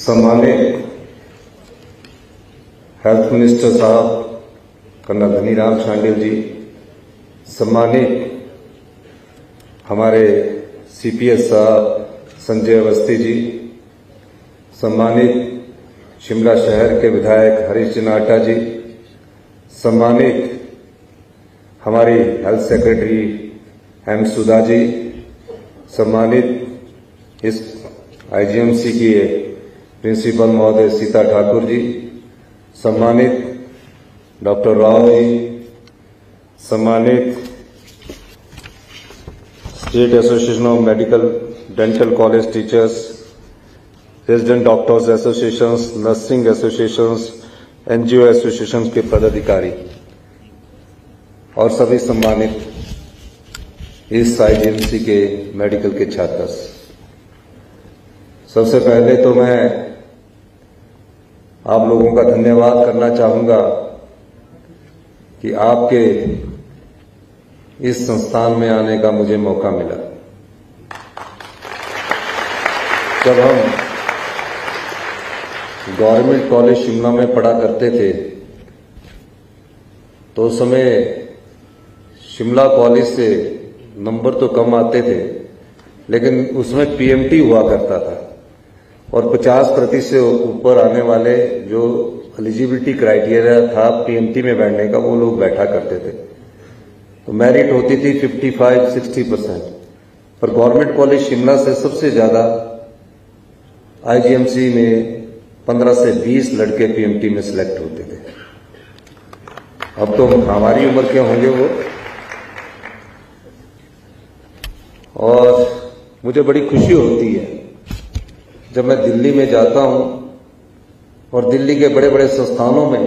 सम्मानित health minister साहब colonel Dhaniram Shandil जी, सम्मानित हमारे सीपीएस साहब संजय अवस्थी जी, सम्मानित शिमला शहर के विधायक हरीश जनाटा जी, सम्मानित हमारी health secretary M Sudha ji, सम्मानित इस आईजीएमसी की प्रिंसिपल महोदय सीता ठाकुर जी, सम्मानित डॉक्टर राव जी, सम्मानित state association of medical dental college teachers, resident doctors associations, nursing associations, NGO associations के पदाधिकारी और सभी सम्मानित इस आईजीएमसी के मेडिकल के छात्र। सबसे पहले तो मैं आप लोगों का धन्यवाद करना चाहूंगा कि आपके इस संस्थान में आने का मुझे मौका मिला। जब हम गवर्नमेंट कॉलेज शिमला में पढ़ा करते थे तो उस समय शिमला कॉलेज से नंबर तो कम आते थे, लेकिन उसमें पीएमटी हुआ करता था और 50% से ऊपर आने वाले जो एलिजिबिलिटी क्राइटेरिया था पीएमटी में बैठने का, वो लोग बैठा करते थे। तो मेरिट होती थी 55-60%, पर गवर्नमेंट कॉलेज शिमला से सबसे ज्यादा आईजीएमसी में 15 से 20 लड़के पीएमटी में सिलेक्ट होते थे। अब तो हमारी उम्र के होंगे वो। और मुझे बड़ी खुशी होती है जब मैं दिल्ली में जाता हूं और दिल्ली के बड़े बड़े संस्थानों में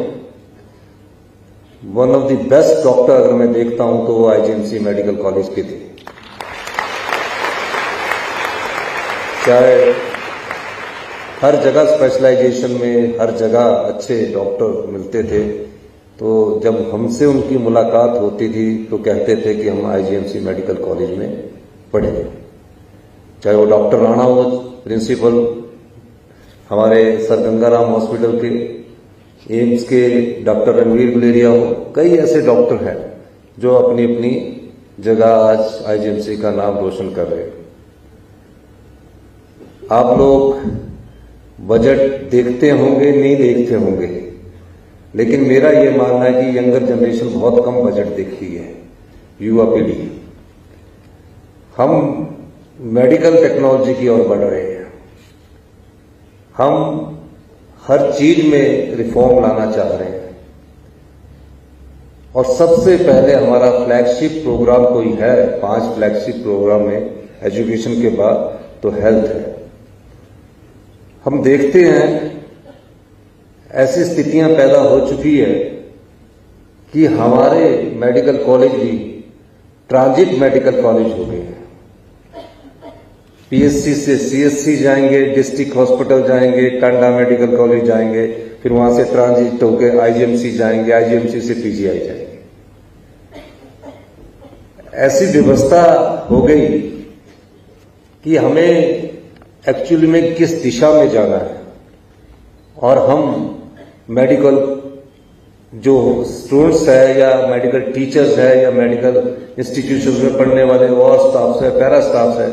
one of the best doctor अगर मैं देखता हूं तो वो आईजीएमसी मेडिकल कॉलेज के थे। चाहे हर जगह स्पेशलाइजेशन में हर जगह अच्छे डॉक्टर मिलते थे, तो जब हमसे उनकी मुलाकात होती थी तो कहते थे कि हम आईजीएमसी मेडिकल कॉलेज में पढ़े। चाहे वो डॉक्टर राणा हो, प्रिंसिपल हमारे सर गंगाराम हॉस्पिटल के, एम्स के डॉक्टर रणवीर गुलेरिया हो, कई ऐसे डॉक्टर हैं जो अपनी अपनी जगह आज आईजीएमसी का नाम रोशन कर रहे हैं। आप लोग बजट देखते होंगे, नहीं देखते होंगे, लेकिन मेरा ये मानना है कि यंगर जनरेशन बहुत कम बजट देखती है, युवा पीढ़ी। हम मेडिकल टेक्नोलॉजी की ओर बढ़ रहे हैं, हम हर चीज में रिफॉर्म लाना चाह रहे हैं और सबसे पहले हमारा फ्लैगशिप प्रोग्राम कोई है, 5 फ्लैगशिप प्रोग्राम में एजुकेशन के बाद तो हेल्थ है। हम देखते हैं ऐसी स्थितियां पैदा हो चुकी है कि हमारे मेडिकल कॉलेज भी ट्रांजिट मेडिकल कॉलेज हो गए हैं। पीएससी से सीएससी जाएंगे, डिस्ट्रिक्ट हॉस्पिटल जाएंगे, टांडा मेडिकल कॉलेज जाएंगे, फिर वहां से ट्रांजिट होकर आईजीएमसी जाएंगे, आईजीएमसी से पीजीआई जाएंगे। ऐसी व्यवस्था हो गई कि हमें एक्चुअली में किस दिशा में जाना है, और हम मेडिकल जो स्टूडेंट्स है या मेडिकल टीचर्स है या मेडिकल इंस्टीट्यूशन में पढ़ने वाले और स्टाफ है, पैरा स्टाफ है,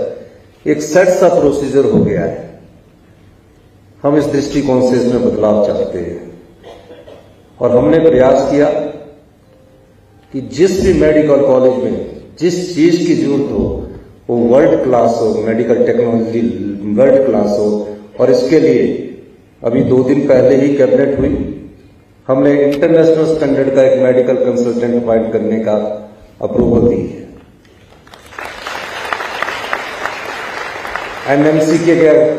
एक सेट सा प्रोसीजर हो गया है। हम इस दृष्टिकोण से इसमें बदलाव चाहते हैं और हमने प्रयास किया कि जिस भी मेडिकल कॉलेज में जिस चीज की जरूरत हो वो वर्ल्ड क्लास हो, मेडिकल टेक्नोलॉजी वर्ल्ड क्लास हो। और इसके लिए अभी 2 दिन पहले ही कैबिनेट हुई, हमने इंटरनेशनल स्टैंडर्ड का एक मेडिकल कंसल्टेंट अपॉइंट करने का अप्रूवल दी है। एनएमसी के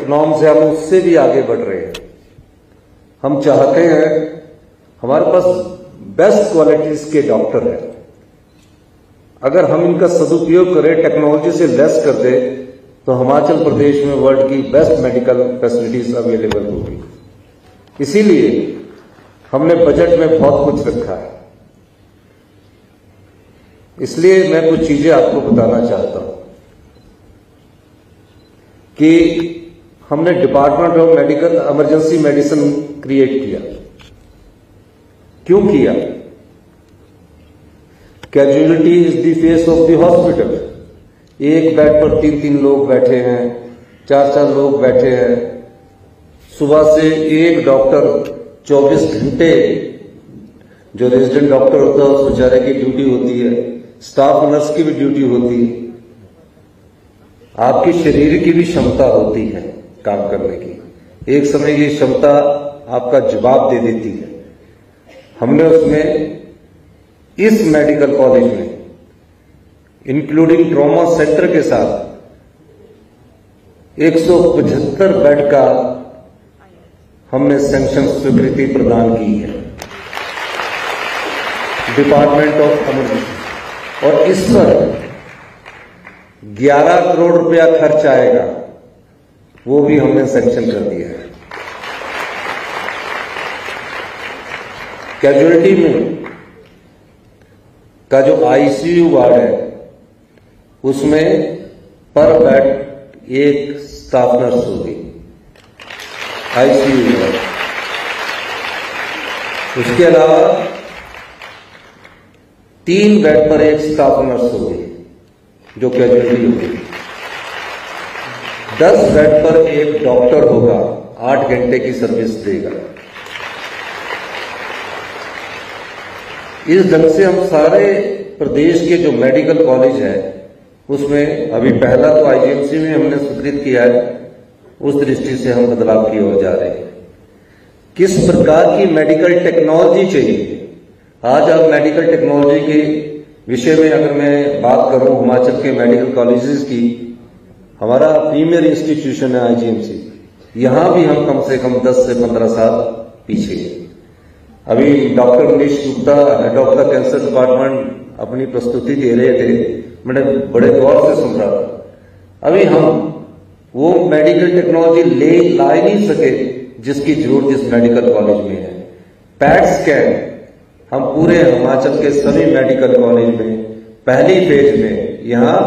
नॉर्म से हम उससे भी आगे बढ़ रहे हैं। हम चाहते हैं हमारे पास बेस्ट क्वालिटीज के डॉक्टर हैं, अगर हम इनका सदुपयोग करें, टेक्नोलॉजी से लेस कर दे, तो हिमाचल प्रदेश में वर्ल्ड की बेस्ट मेडिकल फैसिलिटीज अवेलेबल होगी। इसीलिए हमने बजट में बहुत कुछ रखा है। इसलिए मैं कुछ चीजें आपको बताना चाहता हूं कि हमने department of medical emergency medicine create किया। क्यों किया? Casualty is the face of the hospital. एक बेड पर 3-3 लोग बैठे हैं, 4-4 लोग बैठे हैं। सुबह से एक डॉक्टर 24 घंटे, जो रेजिडेंट डॉक्टर होता है उस बेचारे की ड्यूटी होती है, स्टाफ नर्स की भी ड्यूटी होती है। आपके शरीर की भी क्षमता होती है काम करने की। एक समय ये क्षमता आपका जवाब दे देती है। हमने उसमें इस मेडिकल कॉलेज में इंक्लूडिंग ट्रॉमा सेंटर के साथ 175 बेड का हमने सैंक्शन स्वीकृति प्रदान की है डिपार्टमेंट ऑफ इमरजेंसी। और इस पर 11 करोड़ रुपया खर्च आएगा, वो भी हमने सैंक्शन कर दिया है। कैजुअलिटी में का जो आईसीयू वार्ड है उसमें पर बेड एक स्टाफ नर्स होगी आईसीयू वार्ड। उसके अलावा 3 बेड पर एक स्टाफ नर्स होगी जो कैजुअलिटी होगी। 10 बेड पर एक डॉक्टर होगा, 8 घंटे की सर्विस देगा। इस ढंग से हम सारे प्रदेश के जो मेडिकल कॉलेज है उसमें अभी पहला तो आईजीएमसी में हमने स्वीकृत किया है, उस दृष्टि से हम बदलाव की ओर जा रहे हैं। किस प्रकार की मेडिकल टेक्नोलॉजी चाहिए? आज आप मेडिकल टेक्नोलॉजी के विषय में अगर मैं बात करूं, हिमाचल के मेडिकल कॉलेजेस की, हमारा प्रीमियर इंस्टीट्यूशन है आईजीएमसी। यहां भी हम कम से कम 10 से 15 साल पीछे हैं। अभी doctor Manish Gupta, head of the cancer department, अपनी प्रस्तुति दे रहे थे, मैंने बड़े गौर से सुन रहा था। अभी हम वो मेडिकल टेक्नोलॉजी ला ही नहीं सके जिसकी जरूरत इस मेडिकल कॉलेज में है। पैट स्कैन हम पूरे हिमाचल के सभी मेडिकल कॉलेज में पहली फेज में यहां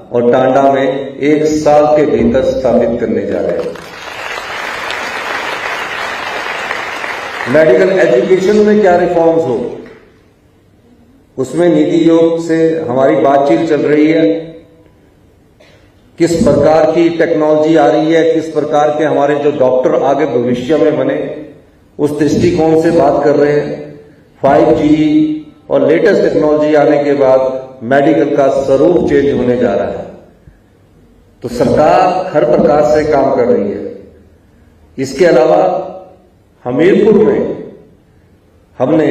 और टांडा में 1 साल के भीतर स्थापित करने जा रहे हैं। मेडिकल एजुकेशन में क्या रिफॉर्म्स हो, उसमें नीति आयोग से हमारी बातचीत चल रही है। किस प्रकार की टेक्नोलॉजी आ रही है, किस प्रकार के हमारे जो डॉक्टर आगे भविष्य में बने, उस दृष्टिकोण से बात कर रहे हैं। 5G और लेटेस्ट टेक्नोलॉजी आने के बाद मेडिकल का स्वरूप चेंज होने जा रहा है, तो सरकार हर प्रकार से काम कर रही है। इसके अलावा हमीरपुर में हमने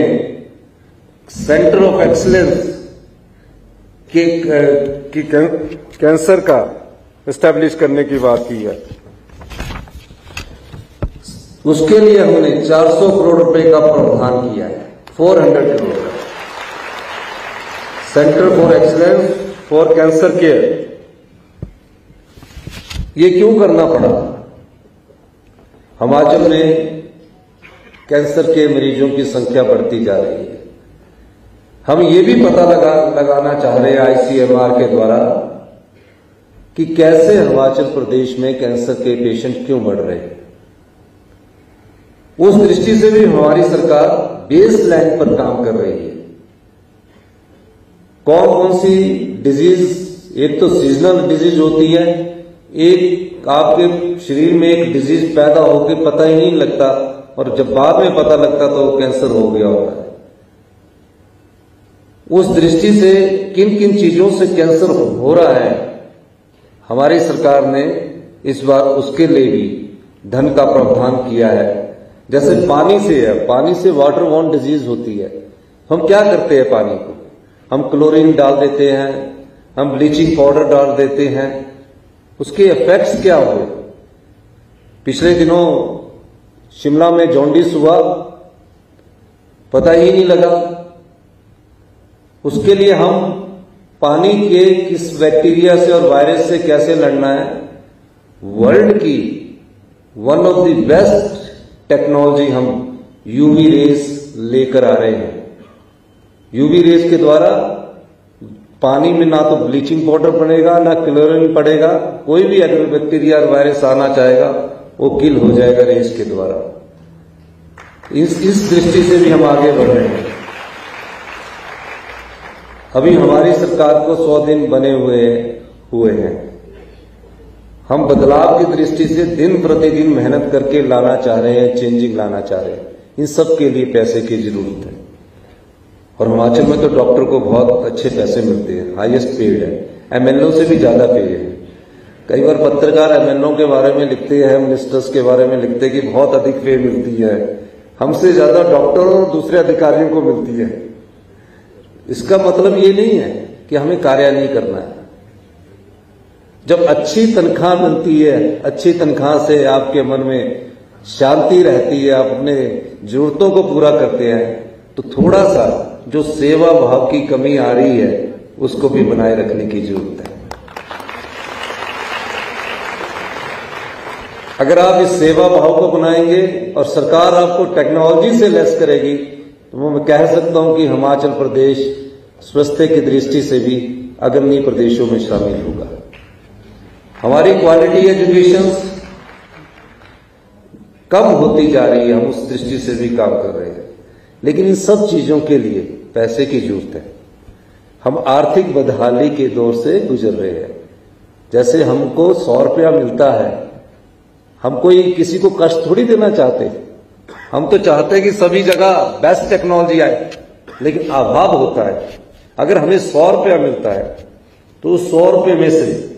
सेंटर ऑफ एक्सीलेंस के कैंसर का एस्टैब्लिश करने की बात की है। उसके लिए हमने 400 करोड़ रुपए का प्रावधान किया है, 400 करोड़ का centre for excellence for cancer care. ये क्यों करना पड़ा? हिमाचल में कैंसर के मरीजों की संख्या बढ़ती जा रही है। हम ये भी पता लगाना चाह रहे हैं आईसीएमआर के द्वारा कि कैसे हिमाचल प्रदेश में कैंसर के पेशेंट क्यों बढ़ रहे हैं। उस दृष्टि से भी हमारी सरकार बेस लाइन पर काम कर रही है। कौन कौन सी डिजीज, एक तो सीजनल डिजीज होती है, एक आपके शरीर में एक डिजीज पैदा होकर पता ही नहीं लगता और जब बाद में पता लगता तो कैंसर हो गया होता है। उस दृष्टि से किन किन चीजों से कैंसर हो रहा है, हमारी सरकार ने इस बार उसके लिए भी धन का प्रावधान किया है। जैसे पानी से है, पानी से वाटर बॉर्न डिजीज होती है। हम क्या करते हैं पानी को? हम क्लोरीन डाल देते हैं, हम ब्लीचिंग पाउडर डाल देते हैं। उसके इफेक्ट्स क्या हुए? पिछले दिनों शिमला में जॉन्डिस हुआ, पता ही नहीं लगा। उसके लिए हम पानी के किस बैक्टीरिया से और वायरस से कैसे लड़ना है, वर्ल्ड की one of the best technology हम यूवी रेस लेकर आ रहे हैं। यूवी रेस के द्वारा पानी में ना तो ब्लीचिंग पाउडर पड़ेगा, ना क्लोरीन पड़ेगा। कोई भी अगर बैक्टीरिया और वायरस आना चाहेगा वो किल हो जाएगा रेस के द्वारा। इस दृष्टि से भी हम आगे बढ़ रहे हैं। अभी हमारी सरकार को 100 दिन बने हुए हैं। हम बदलाव की दृष्टि से दिन प्रतिदिन मेहनत करके लाना चाह रहे हैं, चेंजिंग लाना चाह रहे हैं। इन सब के लिए पैसे की जरूरत है। और हिमाचल में तो डॉक्टर को बहुत अच्छे पैसे मिलते हैं, हाईएस्ट पेड है, एमएलओ से भी ज्यादा पे है। कई बार पत्रकार एमएलओ के बारे में लिखते हैं, मिनिस्टर्स के बारे में लिखते हैं कि बहुत अधिक पे मिलती है। हमसे ज्यादा डॉक्टरों और दूसरे अधिकारियों को मिलती है। इसका मतलब ये नहीं है कि हमें कार्य नहीं करना है। जब अच्छी तनख्वाह मिलती है, अच्छी तनख्वाह से आपके मन में शांति रहती है, आप अपने जरूरतों को पूरा करते हैं, तो थोड़ा सा जो सेवा भाव की कमी आ रही है उसको भी बनाए रखने की जरूरत है। अगर आप इस सेवा भाव को बनाएंगे और सरकार आपको टेक्नोलॉजी से लेस करेगी, तो मैं कह सकता हूं कि हिमाचल प्रदेश स्वास्थ्य की दृष्टि से भी अग्रणी प्रदेशों में शामिल होगा। हमारी क्वालिटी एजुकेशन कम होती जा रही है, हम उस दृष्टि से भी काम कर रहे हैं। लेकिन इन सब चीजों के लिए पैसे की जरूरत है। हम आर्थिक बदहाली के दौर से गुजर रहे हैं। जैसे हमको 100 रुपया मिलता है, हम कोई किसी को कष्ट थोड़ी देना चाहते। हम तो चाहते हैं कि सभी जगह बेस्ट टेक्नोलॉजी आए, लेकिन अभाव होता है। अगर हमें 100 रुपया मिलता है तो उस 100 रुपये में से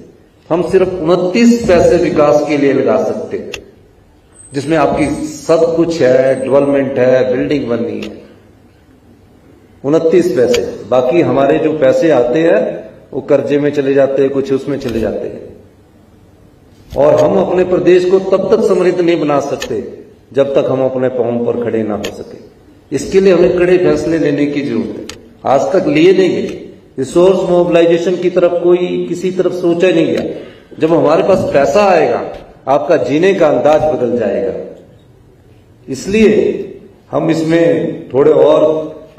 हम सिर्फ 29 पैसे विकास के लिए लगा सकते हैं, जिसमें आपकी सब कुछ है, डेवलपमेंट है, बिल्डिंग बननी है। 29 पैसे। बाकी हमारे जो पैसे आते हैं वो कर्जे में चले जाते हैं, कुछ उसमें चले जाते हैं। और हम अपने प्रदेश को तब तक समृद्ध नहीं बना सकते जब तक हम अपने पांव पर खड़े ना हो सके। इसके लिए हमें कड़े फैसले लेने की जरूरत है। आज तक लिए नहीं गए। रिसोर्स मोबिलाइजेशन की तरफ कोई किसी तरफ सोचा नहीं गया। जब हमारे पास पैसा आएगा, आपका जीने का अंदाज बदल जाएगा। इसलिए हम इसमें थोड़े और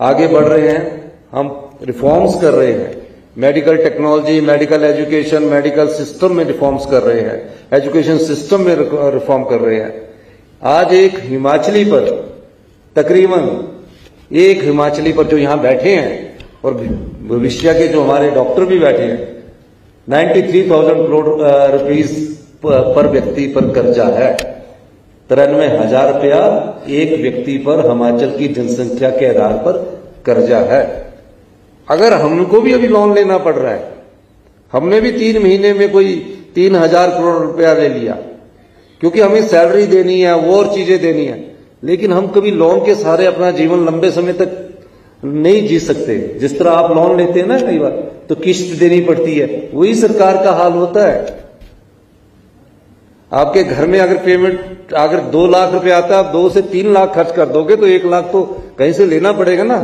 आगे बढ़ रहे हैं। हम रिफॉर्म्स कर रहे हैं। Medical technology, medical education, medical system में रिफॉर्म्स कर रहे हैं, एजुकेशन सिस्टम में रिफॉर्म कर रहे हैं। आज एक हिमाचली पर, तकरीबन एक हिमाचली पर जो यहां बैठे हैं और भविष्य के जो हमारे डॉक्टर भी बैठे हैं, 93,000 करोड़ रुपीस पर व्यक्ति पर कर्जा है। 93,000 रुपया एक व्यक्ति पर हिमाचल की जनसंख्या के आधार पर कर्जा है। अगर हमको भी अभी लोन लेना पड़ रहा है, हमने भी 3 महीने में कोई 3,000 करोड़ रुपया ले लिया, क्योंकि हमें सैलरी देनी है, वो और चीजें देनी है। लेकिन हम कभी लोन के सहारे अपना जीवन लंबे समय तक नहीं जी सकते। जिस तरह आप लोन लेते हैं ना, कई बार तो किस्त देनी पड़ती है, वही सरकार का हाल होता है। आपके घर में अगर पेमेंट अगर 2 लाख रुपए आता है, आप 2 से 3 लाख खर्च कर दोगे तो 1 लाख तो कहीं से लेना पड़ेगा ना।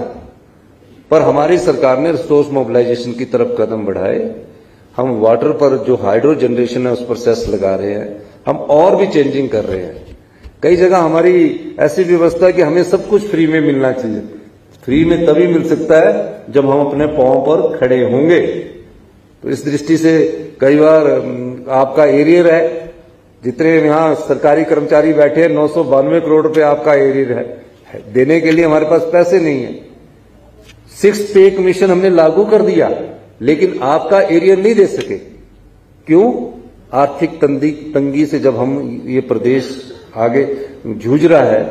पर हमारी सरकार ने रिसोर्स मोबिलाइजेशन की तरफ कदम बढ़ाए। हम वाटर पर जो हाइड्रो जनरेशन है उस पर सेस लगा रहे हैं। हम और भी चेंजिंग कर रहे हैं। कई जगह हमारी ऐसी व्यवस्था है कि हमें सब कुछ फ्री में मिलना चाहिए। फ्री में तभी मिल सकता है जब हम अपने पांव पर खड़े होंगे। तो इस दृष्टि से कई बार आपका एरियर है, जितने यहां सरकारी कर्मचारी बैठे हैं, 992 करोड़ रुपए आपका एरियर है। देने के लिए हमारे पास पैसे नहीं है। 6 पे कमीशन हमने लागू कर दिया, लेकिन आपका एरियर नहीं दे सके। क्यों? आर्थिक तंगी से जब हम ये प्रदेश आगे जूझ रहा है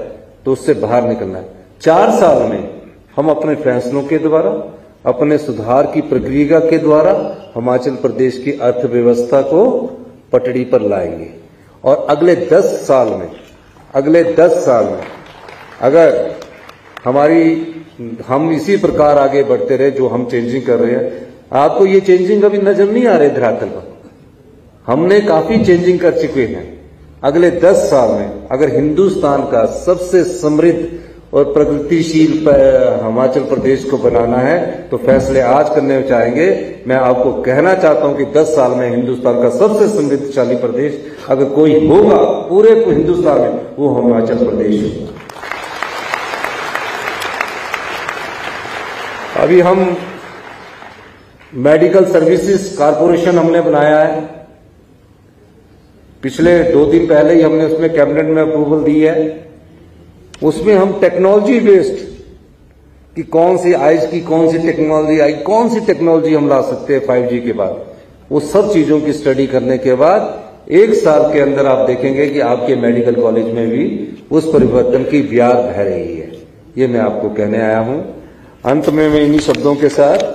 तो उससे बाहर निकलना है। 4 साल में हम अपने फैसलों के द्वारा, अपने सुधार की प्रक्रिया के द्वारा हिमाचल प्रदेश की अर्थव्यवस्था को पटड़ी पर लाएंगे। और अगले 10 साल में अगर हम इसी प्रकार आगे बढ़ते रहे जो हम चेंजिंग कर रहे हैं, आपको ये चेंजिंग अभी नजर नहीं आ रही धरातल पर। हमने काफी चेंजिंग कर चुके हैं। अगले 10 साल में अगर हिंदुस्तान का सबसे समृद्ध और प्रगतिशील हिमाचल प्रदेश को बनाना है तो फैसले आज करने चाहेंगे। मैं आपको कहना चाहता हूं कि 10 साल में हिंदुस्तान का सबसे समृद्धशाली प्रदेश अगर कोई होगा पूरे हिंदुस्तान में, वो हिमाचल प्रदेश होगा। अभी हम मेडिकल सर्विसेज कारपोरेशन हमने बनाया है। पिछले 2 दिन पहले ही हमने उसमें कैबिनेट में अप्रूवल दी है। उसमें हम टेक्नोलॉजी बेस्ड कि कौन सी आइज की कौन सी टेक्नोलॉजी आई, कौन सी टेक्नोलॉजी हम ला सकते हैं 5G के बाद, वो सब चीजों की स्टडी करने के बाद 1 साल के अंदर आप देखेंगे कि आपके मेडिकल कॉलेज में भी उस परिवर्तन की ब्याज बह रही है। ये मैं आपको कहने आया हूं। अंत में मैं इन्हीं शब्दों के साथ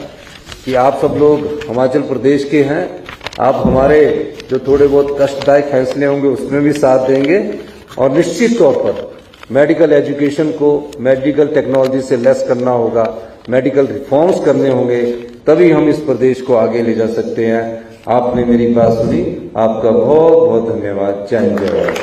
कि आप सब लोग हिमाचल प्रदेश के हैं, आप हमारे जो थोड़े बहुत कष्टदायक फैसले होंगे उसमें भी साथ देंगे और निश्चित तौर पर मेडिकल एजुकेशन को मेडिकल टेक्नोलॉजी से लेस करना होगा, मेडिकल रिफॉर्म्स करने होंगे, तभी हम इस प्रदेश को आगे ले जा सकते हैं। आपने मेरी बात सुनी, आपका बहुत बहुत धन्यवाद। जय हिंद, जय भारत।